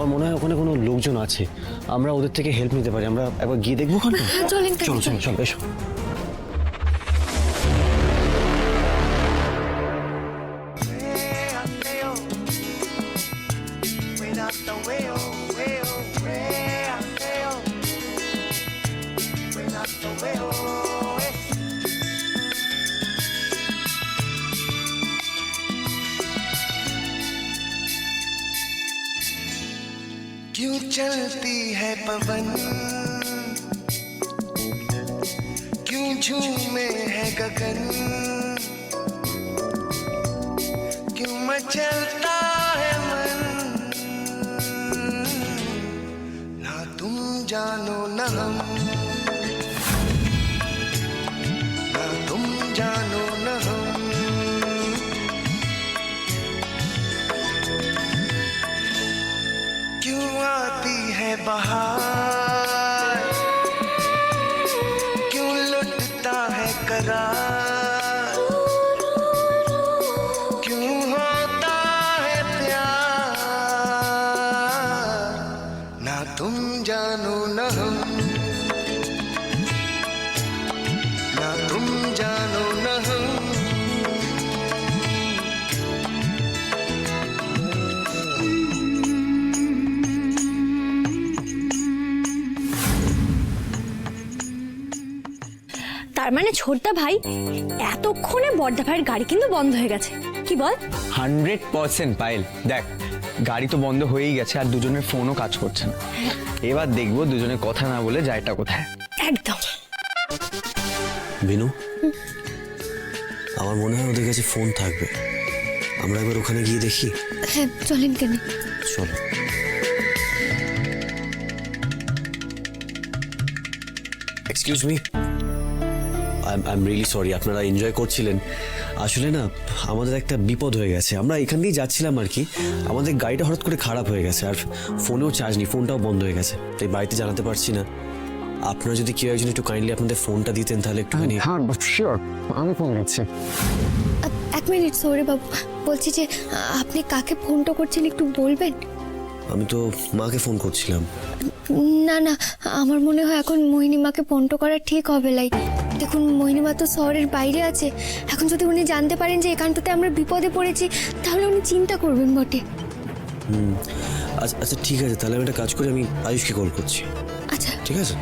আমার মনে হয় ওখানে কোনো লোকজন আছে, আমরা ওদের থেকে হেল্প নিতে পারি। আমরা একবার গিয়ে দেখবো ওখানে। চলেন চলো চলো চলো এসো। क्यों चलती है पवन, क्यों झूमे है गगन, क्यों मचलता है मन, ना तुम जानो न हम, ना तुम जानो न हम। क्यों आती है बहार, क्यों लुटता है करार, क्यों होता है प्यार, ना तुम जानो न हम, ना तुम जानो न हम। তার মানে ছোটদা ভাই এতক্ষণে বড়দা ভাইয়ের গাড়ি কিন্তু বন্ধ হয়ে গেছে, কি বল? 100% পায়েল, দেখ গাড়ি তো বন্ধ হয়েই গেছে আর দুজনের ফোনও কাজ করছে না। এবার দেখবো দুজনে কথা না বলে যায়টা কোথায়। একদম। বিনু, আমার মনে হয় ওদের কাছে ফোন থাকবে, আমরা একবার ওখানে গিয়ে দেখি। হ্যাঁ চলেন কেন। চলো। Excuse me, I am really sorry. আপনারা এনজয় করছিলেন, আসলে না আমাদের একটা বিপদ হয়ে গেছে। আমরা এখান দিয়েই যাচ্ছিলাম আর কি, আমাদের গাড়িটা হঠাৎ করে খারাপ হয়ে গেছে আর ফোনেও চার্জ নেই, ফোনটাও বন্ধ হয়ে গেছে, তাই বাড়িতে জানাতে পারছি না। আপনারা যদি কেউ একজন একটু কাইন্ডলি আপনাদের ফোনটা দিতেন তাহলে একটুখানি। হ্যাঁ শিওর, আমি ফোন দিচ্ছি। এক মিনিট সৌরে বাবু, বলছি যে আপনি কাকে ফোনটা করছেন একটু বলবেন? আমি তো মাকে ফোন করছিলাম। না না, আমার মনে হয় এখন মোহিনীমাকে ফোনটা করা ঠিক হবে লাই। দেখুন মোহিনীমা তো শহরের বাইরে আছে, এখন যদি উনি জানতে পারেন যে এখানটাতে আমরা বিপদে পড়েছি তাহলে উনি চিন্তা করবেন বটে। আচ্ছা আচ্ছা ঠিক আছে, তাহলে আমি একটা কাজ করি, আমি আয়ুষকে কল করছি। আচ্ছা ঠিক আছে।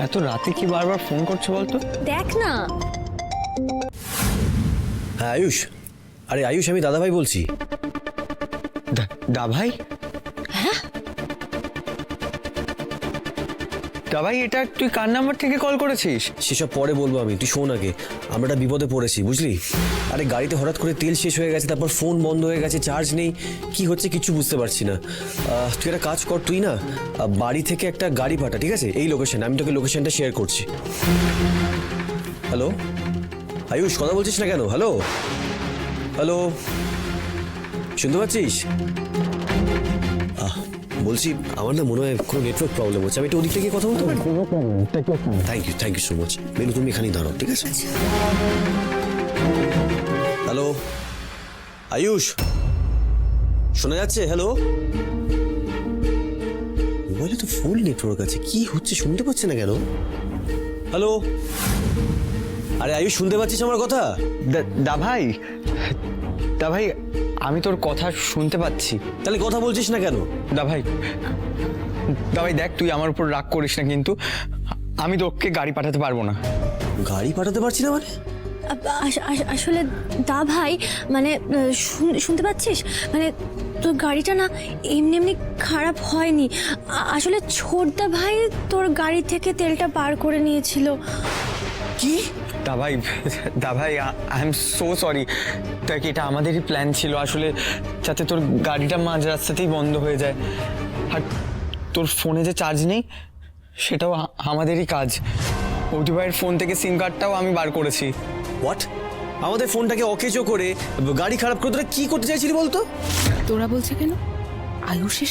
এত রাতে কি বারবার ফোন করছো বলতো? দেখ না। হ্যাঁ আয়ুষ, আরে আয়ুষ আমি দাদা ভাই বলছি। দা ভাই? দা ভাই, এটা তুই কার নাম্বার থেকে কল করেছিস? সেসব পরে বলবো আমি, তুই শোন আগে। আমরা একটা বিপদে পড়েছি বুঝলি। আরে গাড়িতে হঠাৎ করে তেল শেষ হয়ে গেছে, তারপর ফোন বন্ধ হয়ে গেছে, চার্জ নেই, কি হচ্ছে কিচ্ছু বুঝতে পারছি না। তুই একটা কাজ কর, তুই না বাড়ি থেকে একটা গাড়ি পাঠা, ঠিক আছে? এই লোকেশন, আমি তোকে লোকেশনটা শেয়ার করছি। হ্যালো আয়ুষ, কথা বলছিস না কেন? হ্যালো হ্যালো, শুনতে পাচ্ছিস? বলছি আমার না মনে হয় কোনো নেটওয়ার্ক প্রবলেম হচ্ছে, আমি একটু ওদিক থেকে কথা বলতে পারি? Thank you so much. মেনু তুমি এখানেই দাঁড়াও, ঠিক আছে? হ্যালো আয়ুষ, শোনা যাচ্ছে? হ্যালো, মোবাইলে তো ফুল নেটওয়ার্ক আছে, কি হচ্ছে শুনতে পাচ্ছে না কেন? হ্যালো, আরে আয়ুষ শুনতে পাচ্ছিস আমার কথা? দা ভাই, দা ভাই আমি তোর কথা শুনতে পাচ্ছি। তাহলে কথা বলছিস না কেন? দা ভাই, দা ভাই দেখ, তুই আমার উপর রাগ করিস না, কিন্তু আমি তোকে গাড়ি পাঠাতে পারবো না। গাড়ি পাঠাতে পারছি না মানে? আসলে দা ভাই মানে শুনতে পাচ্ছিস, মানে তোর গাড়িটা না এমনি এমনি খারাপ হয়নি। আসলে ছোটদা ভাই তোর গাড়ি থেকে তেলটা বার করে নিয়েছিল। কি? দা ভাই আই এম সো সরি। দেখ এটা আমাদেরই প্ল্যান ছিল আসলে, যাতে তোর গাড়িটা মাঝ রাস্তাতেই বন্ধ হয়ে যায়। আর তোর ফোনে যে চার্জ নেই সেটাও আমাদেরই কাজ। অতি ভাইয়ের ফোন থেকে সিম কার্ডটাও আমি বার করেছি। হোয়াট? আমাদের ফোনটাকে অকেজো করে গাড়ি খারাপ করে তোরা কি করতে চাইছিলি বলতো? তোরা বলছে কেন? আয়ুষের